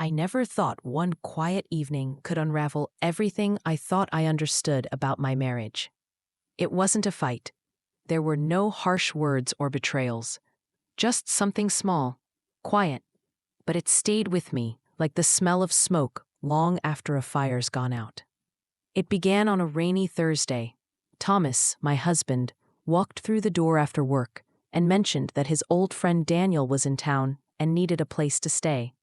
I never thought one quiet evening could unravel everything I thought I understood about my marriage. It wasn't a fight. There were no harsh words or betrayals. Just something small, quiet, but it stayed with me like the smell of smoke long after a fire's gone out. It began on a rainy Thursday. Thomas, my husband, walked through the door after work and mentioned that his old friend Daniel was in town and needed a place to stay.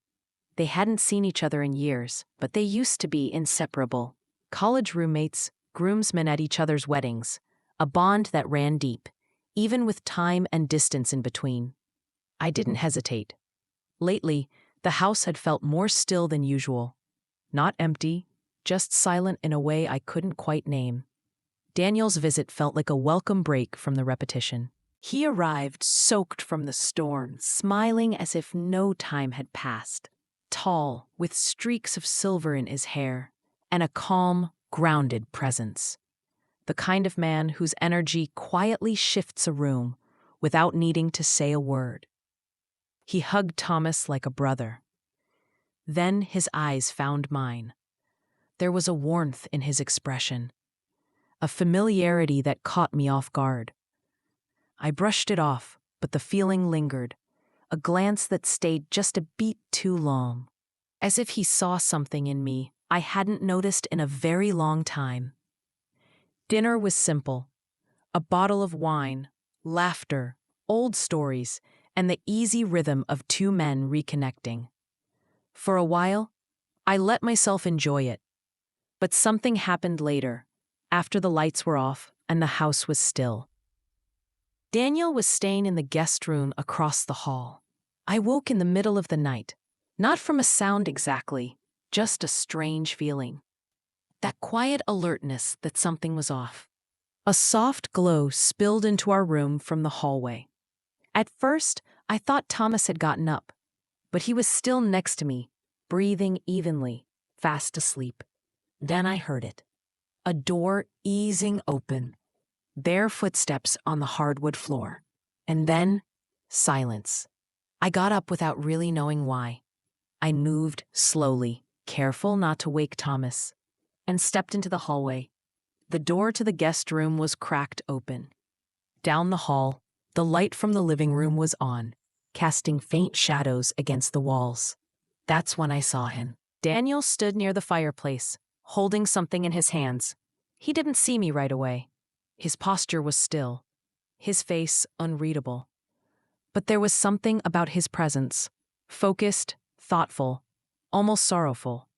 They hadn't seen each other in years, but they used to be inseparable. College roommates, groomsmen at each other's weddings, a bond that ran deep, even with time and distance in between. I didn't hesitate. Lately, the house had felt more still than usual. Not empty, just silent in a way I couldn't quite name. Daniel's visit felt like a welcome break from the repetition. He arrived soaked from the storm, smiling as if no time had passed. Tall, with streaks of silver in his hair, and a calm, grounded presence. The kind of man whose energy quietly shifts a room without needing to say a word. He hugged Thomas like a brother. Then his eyes found mine. There was a warmth in his expression, a familiarity that caught me off guard. I brushed it off, but the feeling lingered, a glance that stayed just a beat too long, as if he saw something in me I hadn't noticed in a very long time. Dinner was simple. A bottle of wine, laughter, old stories, and the easy rhythm of two men reconnecting. For a while, I let myself enjoy it. But something happened later, after the lights were off and the house was still. Daniel was staying in the guest room across the hall. I woke in the middle of the night, not from a sound exactly, just a strange feeling. That quiet alertness that something was off. A soft glow spilled into our room from the hallway. At first, I thought Thomas had gotten up, but he was still next to me, breathing evenly, fast asleep. Then I heard it. A door easing open. Bare footsteps on the hardwood floor. And then, silence. I got up without really knowing why. I moved slowly, careful not to wake Thomas, and stepped into the hallway. The door to the guest room was cracked open. Down the hall, the light from the living room was on, casting faint shadows against the walls. That's when I saw him. Daniel stood near the fireplace, holding something in his hands. He didn't see me right away. His posture was still, his face unreadable. But there was something about his presence, focused, thoughtful, almost sorrowful.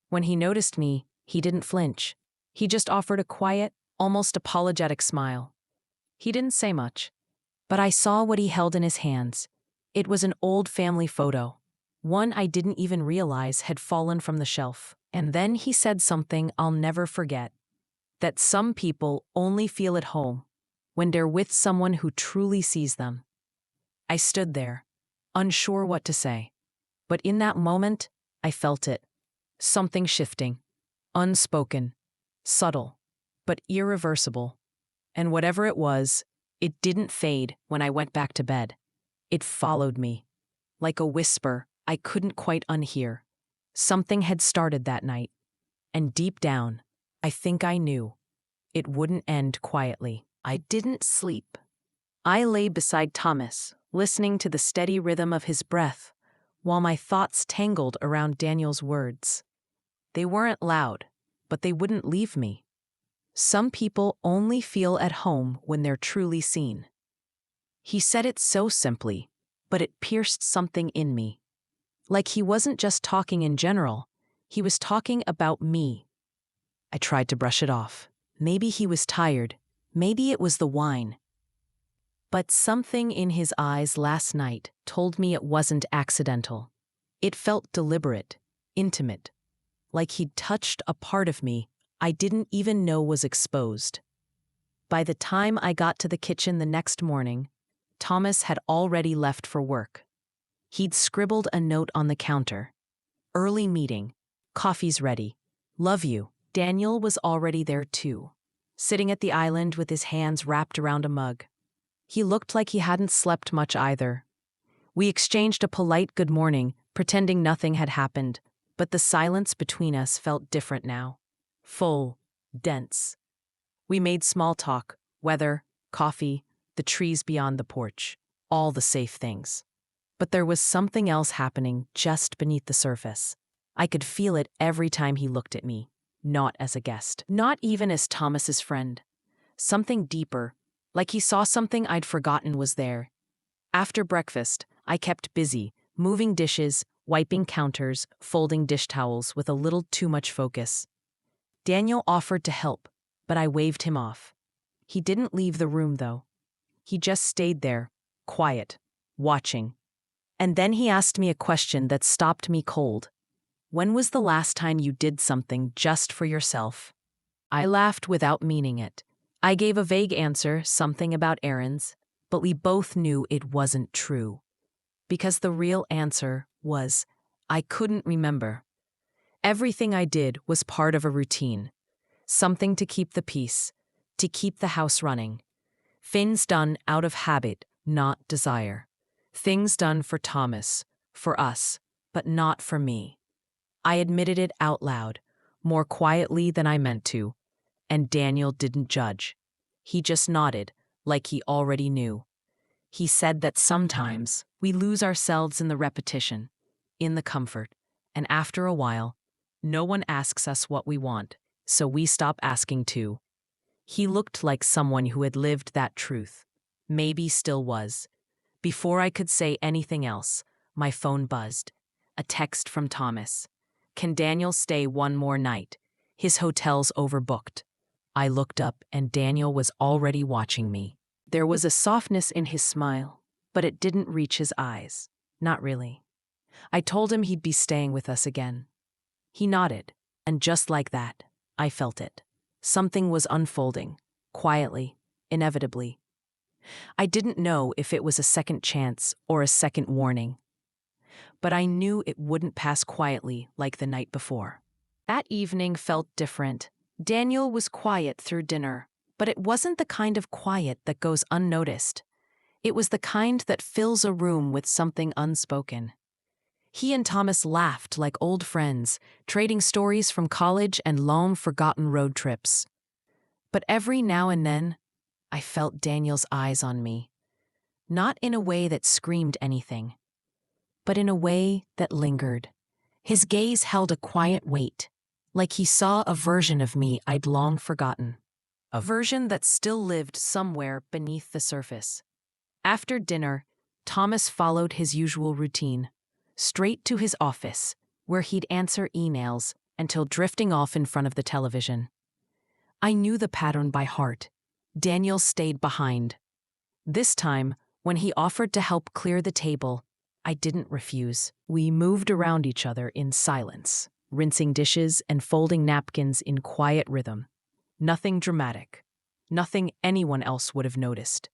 When he noticed me, he didn't flinch. He just offered a quiet, almost apologetic smile. He didn't say much, but I saw what he held in his hands. It was an old family photo, one I didn't even realize had fallen from the shelf. And then he said something I'll never forget. That some people only feel at home when they're with someone who truly sees them. I stood there, unsure what to say. But in that moment, I felt it. Something shifting. Unspoken. Subtle. But irreversible. And whatever it was, it didn't fade when I went back to bed. It followed me. Like a whisper I couldn't quite unhear. Something had started that night. And deep down, I think I knew. It wouldn't end quietly. I didn't sleep. I lay beside Thomas, listening to the steady rhythm of his breath, while my thoughts tangled around Daniel's words. They weren't loud, but they wouldn't leave me. Some people only feel at home when they're truly seen. He said it so simply, but it pierced something in me. Like he wasn't just talking in general, he was talking about me. I tried to brush it off. Maybe he was tired. Maybe it was the wine. But something in his eyes last night told me it wasn't accidental. It felt deliberate, intimate, like he'd touched a part of me I didn't even know was exposed. By the time I got to the kitchen the next morning, Thomas had already left for work. He'd scribbled a note on the counter. Early meeting. Coffee's ready. Love you. Daniel was already there too, sitting at the island with his hands wrapped around a mug. He looked like he hadn't slept much either. We exchanged a polite good morning, pretending nothing had happened, But the silence between us felt different now. Full, dense. We made small talk, weather, coffee, the trees beyond the porch, all the safe things. But there was something else happening just beneath the surface. I could feel it every time he looked at me, not as a guest, not even as Thomas's friend. Something deeper, like he saw something I'd forgotten was there. After breakfast, I kept busy, moving dishes, wiping counters, folding dish towels with a little too much focus. Daniel offered to help, but I waved him off. He didn't leave the room, though. He just stayed there, quiet, watching. And then he asked me a question that stopped me cold. When was the last time you did something just for yourself? I laughed without meaning it. I gave a vague answer, something about errands, but we both knew it wasn't true. Because the real answer was, I couldn't remember. Everything I did was part of a routine. Something to keep the peace, to keep the house running. Things done out of habit, not desire. Things done for Thomas, for us, but not for me. I admitted it out loud, more quietly than I meant to, and Daniel didn't judge. He just nodded, like he already knew. He said that sometimes we lose ourselves in the repetition, in the comfort, and after a while, no one asks us what we want, so we stop asking too. He looked like someone who had lived that truth. Maybe still was. Before I could say anything else, my phone buzzed. A text from Thomas. Can Daniel stay one more night? His hotel's overbooked. I looked up and Daniel was already watching me. There was a softness in his smile, but it didn't reach his eyes. Not really. I told him he'd be staying with us again. He nodded, and just like that, I felt it. Something was unfolding, quietly, inevitably. I didn't know if it was a second chance or a second warning, but I knew it wouldn't pass quietly like the night before. That evening felt different. Daniel was quiet through dinner, but it wasn't the kind of quiet that goes unnoticed. It was the kind that fills a room with something unspoken. He and Thomas laughed like old friends, trading stories from college and long-forgotten road trips. But every now and then, I felt Daniel's eyes on me. Not in a way that screamed anything, but in a way that lingered. His gaze held a quiet weight, like he saw a version of me I'd long forgotten. A version that still lived somewhere beneath the surface. After dinner, Thomas followed his usual routine. Straight to his office, where he'd answer emails until drifting off in front of the television. I knew the pattern by heart. Daniel stayed behind. This time, when he offered to help clear the table, I didn't refuse. We moved around each other in silence, rinsing dishes and folding napkins in quiet rhythm. Nothing dramatic. Nothing anyone else would have noticed.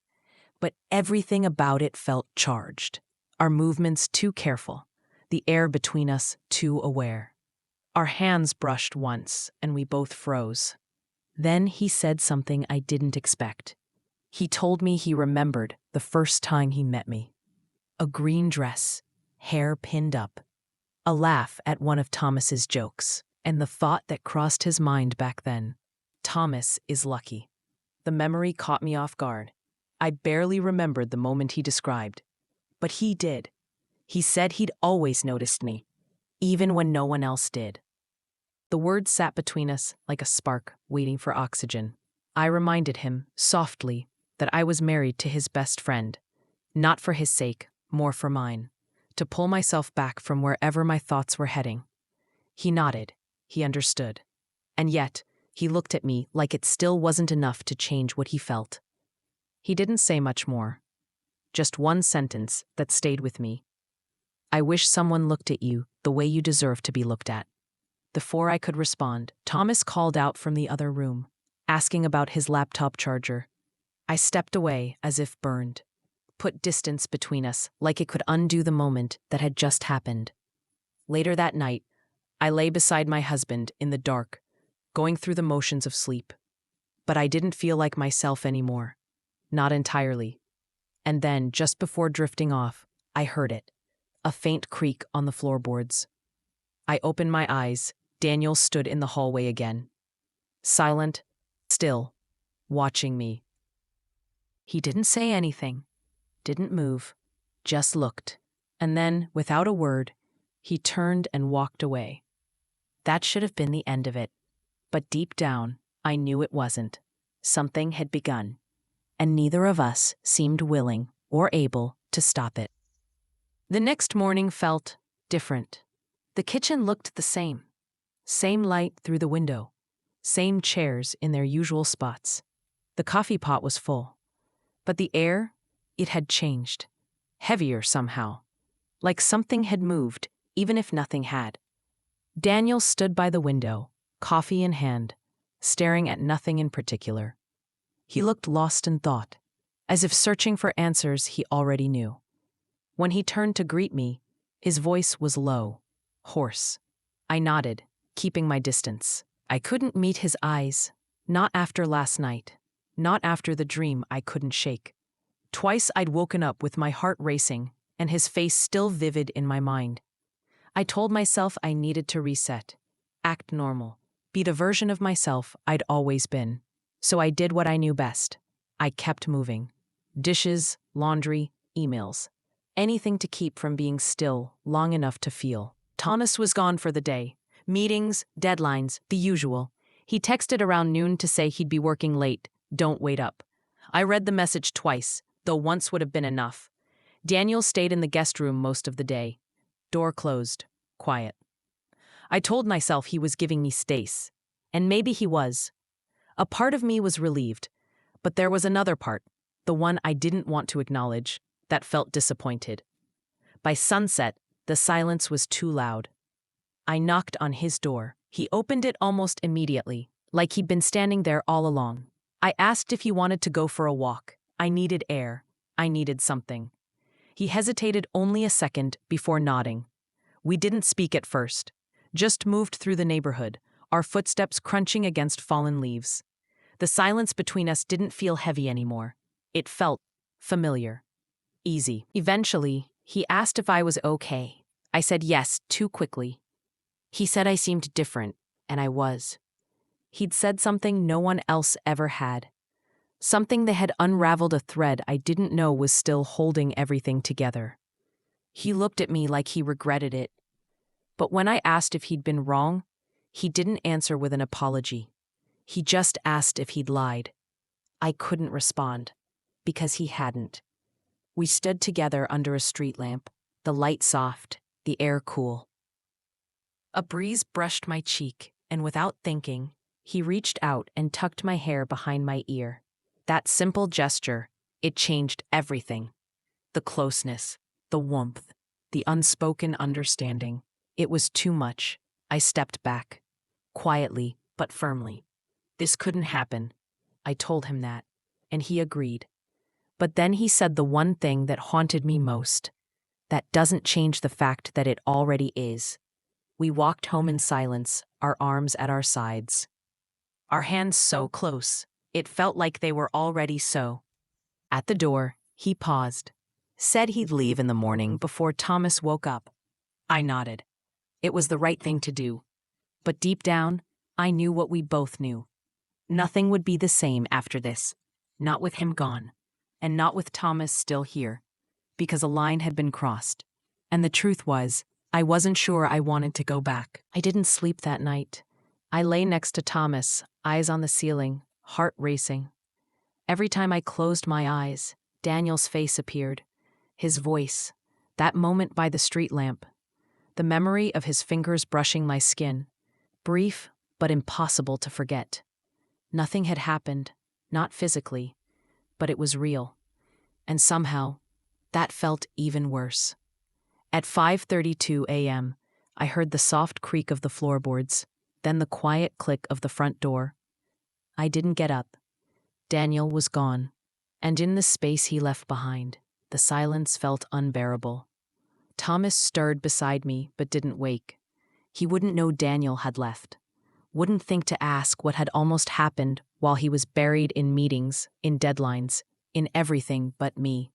But everything about it felt charged. Our movements too careful. The air between us too aware. Our hands brushed once, and we both froze. Then he said something I didn't expect. He told me he remembered the first time he met me. A green dress, hair pinned up. A laugh at one of Thomas's jokes, and the thought that crossed his mind back then. Thomas is lucky. The memory caught me off guard. I barely remembered the moment he described. But he did. He said he'd always noticed me, even when no one else did. The words sat between us like a spark waiting for oxygen. I reminded him, softly, that I was married to his best friend. Not for his sake, more for mine. To pull myself back from wherever my thoughts were heading. He nodded. He understood. And yet, he looked at me like it still wasn't enough to change what he felt. He didn't say much more. Just one sentence that stayed with me. I wish someone looked at you the way you deserve to be looked at. Before I could respond, Thomas called out from the other room, asking about his laptop charger. I stepped away as if burned, put distance between us like it could undo the moment that had just happened. Later that night, I lay beside my husband in the dark, going through the motions of sleep. But I didn't feel like myself anymore. Not entirely. And then, just before drifting off, I heard it. A faint creak on the floorboards. I opened my eyes. Daniel stood in the hallway again. Silent, still, watching me. He didn't say anything, didn't move, just looked. And then, without a word, he turned and walked away. That should have been the end of it. But deep down, I knew it wasn't. Something had begun, and neither of us seemed willing or able to stop it. The next morning felt different. The kitchen looked the same. Same light through the window. Same chairs in their usual spots. The coffee pot was full. But the air, it had changed. Heavier somehow. Like something had moved, even if nothing had. Daniel stood by the window, coffee in hand, staring at nothing in particular. He looked lost in thought, as if searching for answers he already knew. When he turned to greet me, his voice was low, hoarse. I nodded, keeping my distance. I couldn't meet his eyes, not after last night, not after the dream I couldn't shake. Twice I'd woken up with my heart racing, and his face still vivid in my mind. I told myself I needed to reset, act normal, be the version of myself I'd always been. So I did what I knew best. I kept moving. Dishes, laundry, emails. Anything to keep from being still long enough to feel. Thomas was gone for the day. Meetings, deadlines, the usual. He texted around noon to say he'd be working late. Don't wait up. I read the message twice, though once would have been enough. Daniel stayed in the guest room most of the day. Door closed. Quiet. I told myself he was giving me space. And maybe he was. A part of me was relieved. But there was another part, the one I didn't want to acknowledge, that felt disappointed. By sunset, the silence was too loud. I knocked on his door. He opened it almost immediately, like he'd been standing there all along. I asked if he wanted to go for a walk. I needed air. I needed something. He hesitated only a second before nodding. We didn't speak at first, just moved through the neighborhood, our footsteps crunching against fallen leaves. The silence between us didn't feel heavy anymore. It felt familiar, easy. Eventually, he asked if I was okay. I said yes too quickly. He said I seemed different, and I was. He'd said something no one else ever had. Something that had unraveled a thread I didn't know was still holding everything together. He looked at me like he regretted it. But when I asked if he'd been wrong, he didn't answer with an apology. He just asked if he'd lied. I couldn't respond, because he hadn't. We stood together under a street lamp, the light soft, the air cool. A breeze brushed my cheek, and without thinking, he reached out and tucked my hair behind my ear. That simple gesture, it changed everything. The closeness, the warmth, the unspoken understanding. It was too much. I stepped back, quietly but firmly. This couldn't happen. I told him that, and he agreed. But then he said the one thing that haunted me most. That doesn't change the fact that it already is. We walked home in silence, our arms at our sides. Our hands so close, it felt like they were already so. At the door, he paused, said he'd leave in the morning before Thomas woke up. I nodded. It was the right thing to do. But deep down, I knew what we both knew. Nothing would be the same after this. Not with him gone. And not with Thomas still here. Because a line had been crossed. And the truth was, I wasn't sure I wanted to go back. I didn't sleep that night. I lay next to Thomas, eyes on the ceiling, heart racing. Every time I closed my eyes, Daniel's face appeared. His voice. That moment by the street lamp. The memory of his fingers brushing my skin. Brief, but impossible to forget. Nothing had happened, not physically, but it was real. And somehow, that felt even worse. At 5:32 a.m., I heard the soft creak of the floorboards, then the quiet click of the front door. I didn't get up. Daniel was gone, and in the space he left behind, the silence felt unbearable. Thomas stirred beside me but didn't wake. He wouldn't know Daniel had left. Wouldn't think to ask what had almost happened while he was buried in meetings, in deadlines, in everything but me.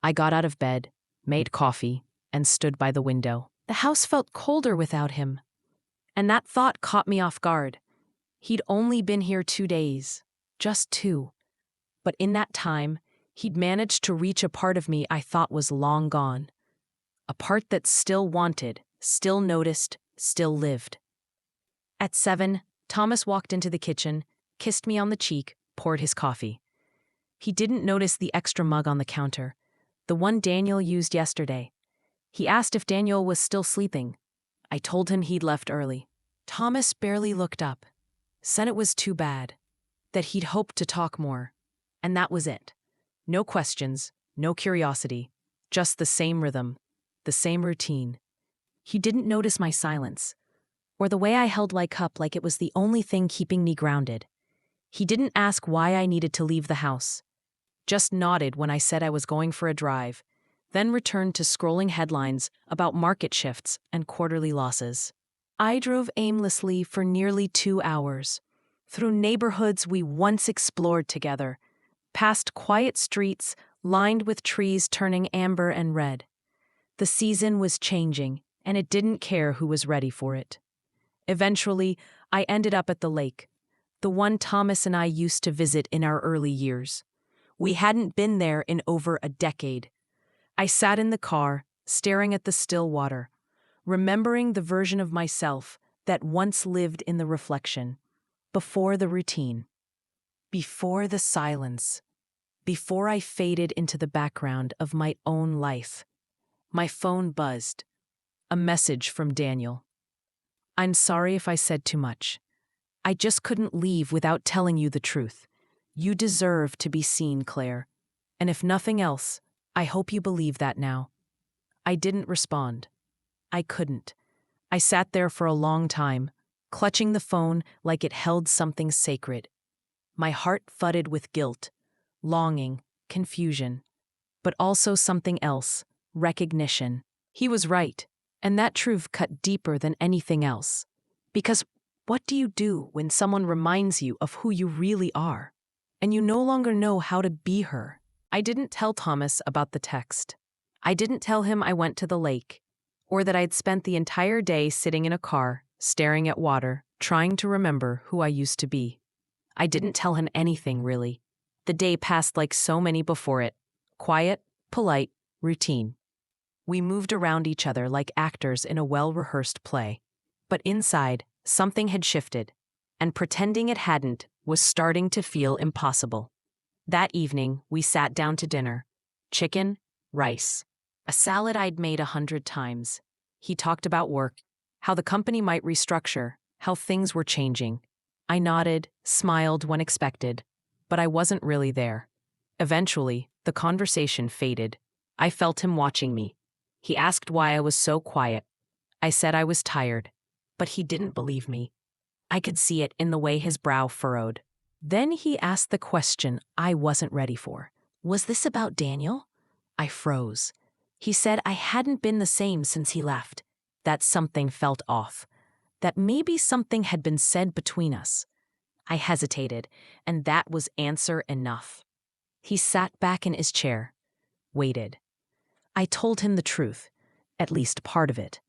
I got out of bed, made coffee, and stood by the window. The house felt colder without him, and that thought caught me off guard. He'd only been here 2 days, just 2. But in that time, he'd managed to reach a part of me I thought was long gone. A part that still wanted, still noticed, still lived. At 7, Thomas walked into the kitchen, kissed me on the cheek, poured his coffee. He didn't notice the extra mug on the counter, the one Daniel used yesterday. He asked if Daniel was still sleeping. I told him he'd left early. Thomas barely looked up, said it was too bad, that he'd hoped to talk more. And that was it. No questions, no curiosity, just the same rhythm, the same routine. He didn't notice my silence, or the way I held my cup like it was the only thing keeping me grounded. He didn't ask why I needed to leave the house, just nodded when I said I was going for a drive, then returned to scrolling headlines about market shifts and quarterly losses. I drove aimlessly for nearly 2 hours, through neighborhoods we once explored together, past quiet streets lined with trees turning amber and red. The season was changing, and it didn't care who was ready for it. Eventually, I ended up at the lake, the one Thomas and I used to visit in our early years. We hadn't been there in over a decade. I sat in the car, staring at the still water, remembering the version of myself that once lived in the reflection, before the routine, before the silence, before I faded into the background of my own life. My phone buzzed. A message from Daniel. "I'm sorry if I said too much. I just couldn't leave without telling you the truth. You deserve to be seen, Claire. And if nothing else, I hope you believe that now." I didn't respond. I couldn't. I sat there for a long time, clutching the phone like it held something sacred. My heart thudded with guilt, longing, confusion, but also something else, recognition. He was right, and that truth cut deeper than anything else. Because what do you do when someone reminds you of who you really are, and you no longer know how to be her? I didn't tell Thomas about the text. I didn't tell him I went to the lake, or that I'd spent the entire day sitting in a car, staring at water, trying to remember who I used to be. I didn't tell him anything, really. The day passed like so many before it. Quiet, polite, routine. We moved around each other like actors in a well-rehearsed play. But inside, something had shifted, and pretending it hadn't was starting to feel impossible. That evening, we sat down to dinner. Chicken, rice, a salad I'd made 100 times. He talked about work, how the company might restructure, how things were changing. I nodded, smiled when expected, but I wasn't really there. Eventually, the conversation faded. I felt him watching me. He asked why I was so quiet. I said I was tired, but he didn't believe me. I could see it in the way his brow furrowed. Then he asked the question I wasn't ready for. Was this about Daniel? I froze. He said I hadn't been the same since he left, that something felt off, that maybe something had been said between us. I hesitated, and that was answer enough. He sat back in his chair, waited. I told him the truth, at least part of it,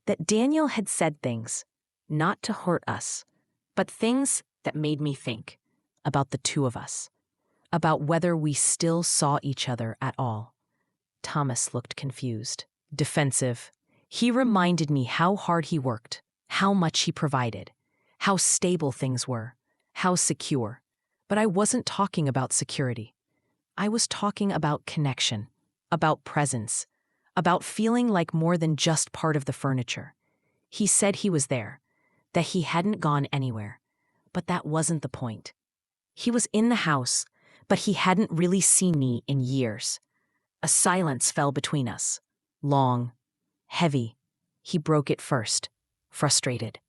that Daniel had said things, not to hurt us, but things that made me think about the two of us, about whether we still saw each other at all. Thomas looked confused, defensive. He reminded me how hard he worked, how much he provided, how stable things were, how secure. But I wasn't talking about security. I was talking about connection, about presence, about feeling like more than just part of the furniture. He said he was there, that he hadn't gone anywhere, but that wasn't the point. He was in the house, but he hadn't really seen me in years. A silence fell between us, long, heavy. He broke it first, frustrated.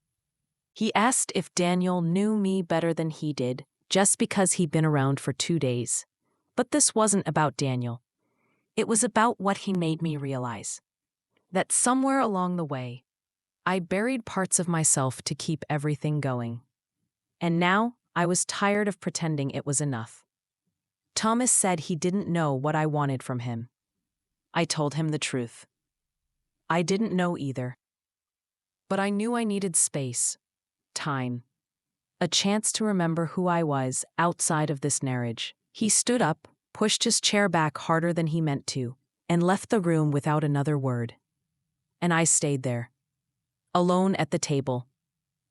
He asked if Daniel knew me better than he did, just because he'd been around for 2 days. But this wasn't about Daniel. It was about what he made me realize. That somewhere along the way, I buried parts of myself to keep everything going. And now I was tired of pretending it was enough. Thomas said he didn't know what I wanted from him. I told him the truth. I didn't know either. But I knew I needed space, time, a chance to remember who I was outside of this marriage. He stood up, pushed his chair back harder than he meant to, and left the room without another word. And I stayed there, alone at the table,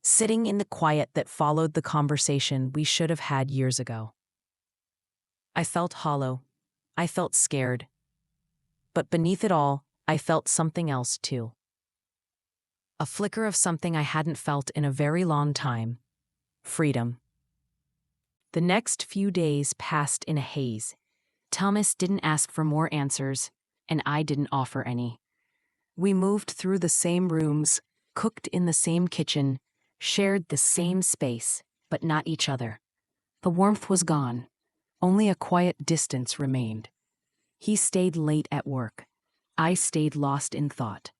sitting in the quiet that followed the conversation we should have had years ago. I felt hollow. I felt scared. But beneath it all, I felt something else too. A flicker of something I hadn't felt in a very long time. Freedom. The next few days passed in a haze. Thomas didn't ask for more answers, and I didn't offer any. We moved through the same rooms, cooked in the same kitchen, shared the same space, but not each other. The warmth was gone. Only a quiet distance remained. He stayed late at work. I stayed lost in thought.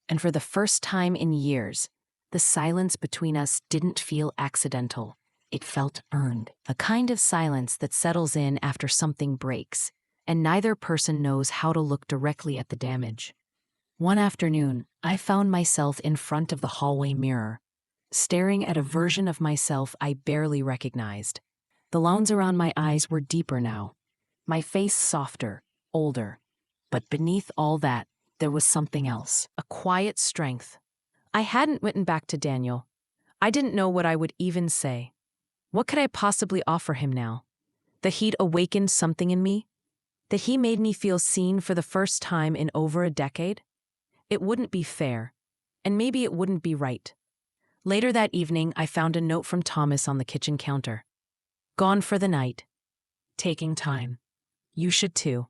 And for the first time in years, the silence between us didn't feel accidental. It felt earned. A kind of silence that settles in after something breaks, and neither person knows how to look directly at the damage. One afternoon, I found myself in front of the hallway mirror, staring at a version of myself I barely recognized. The lines around my eyes were deeper now, my face softer, older. But beneath all that, there was something else, a quiet strength. I hadn't written back to Daniel. I didn't know what I would even say. What could I possibly offer him now? That he'd awakened something in me? That he made me feel seen for the first time in over a decade? It wouldn't be fair, and maybe it wouldn't be right. Later that evening, I found a note from Thomas on the kitchen counter. Gone for the night. Taking time. You should too.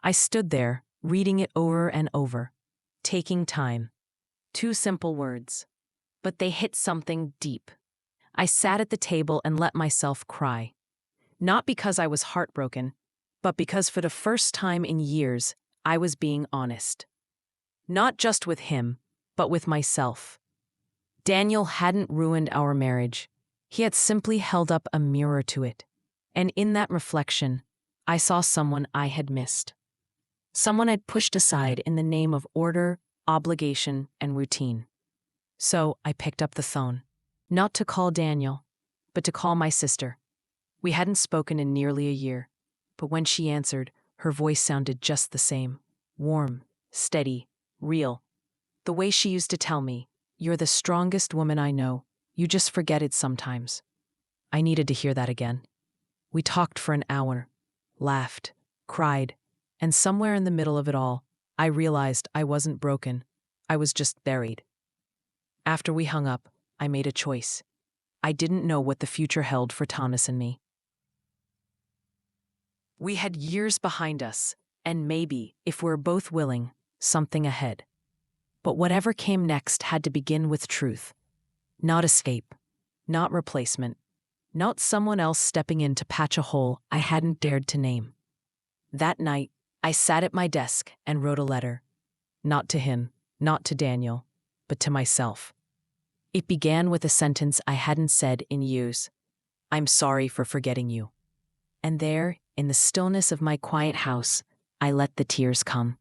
I stood there, reading it over and over. Taking time. 2 simple words. But they hit something deep. I sat at the table and let myself cry. Not because I was heartbroken, but because for the first time in years, I was being honest. Not just with him, but with myself. Daniel hadn't ruined our marriage. He had simply held up a mirror to it. And in that reflection, I saw someone I had missed. Someone I'd pushed aside in the name of order, obligation, and routine. So I picked up the phone. Not to call Daniel, but to call my sister. We hadn't spoken in nearly a year, but when she answered, her voice sounded just the same. Warm, steady, real. The way she used to tell me, "You're the strongest woman I know. You just forget it sometimes." I needed to hear that again. We talked for an hour, laughed, cried, and somewhere in the middle of it all, I realized I wasn't broken. I was just buried. After we hung up, I made a choice. I didn't know what the future held for Thomas and me. We had years behind us, and maybe, if we're both willing, something ahead. But whatever came next had to begin with truth. Not escape, not replacement, not someone else stepping in to patch a hole I hadn't dared to name. That night, I sat at my desk and wrote a letter. Not to him, not to Daniel, but to myself. It began with a sentence I hadn't said in years. I'm sorry for forgetting you. And there, in the stillness of my quiet house, I let the tears come.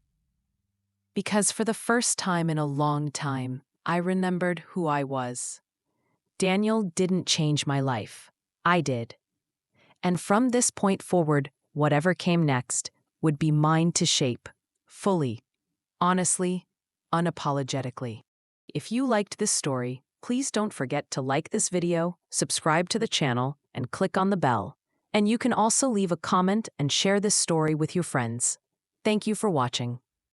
Because for the first time in a long time, I remembered who I was. Daniel didn't change my life. I did. And from this point forward, whatever came next would be mine to shape, fully, honestly, unapologetically. If you liked this story, please don't forget to like this video, subscribe to the channel, and click on the bell. And you can also leave a comment and share this story with your friends. Thank you for watching.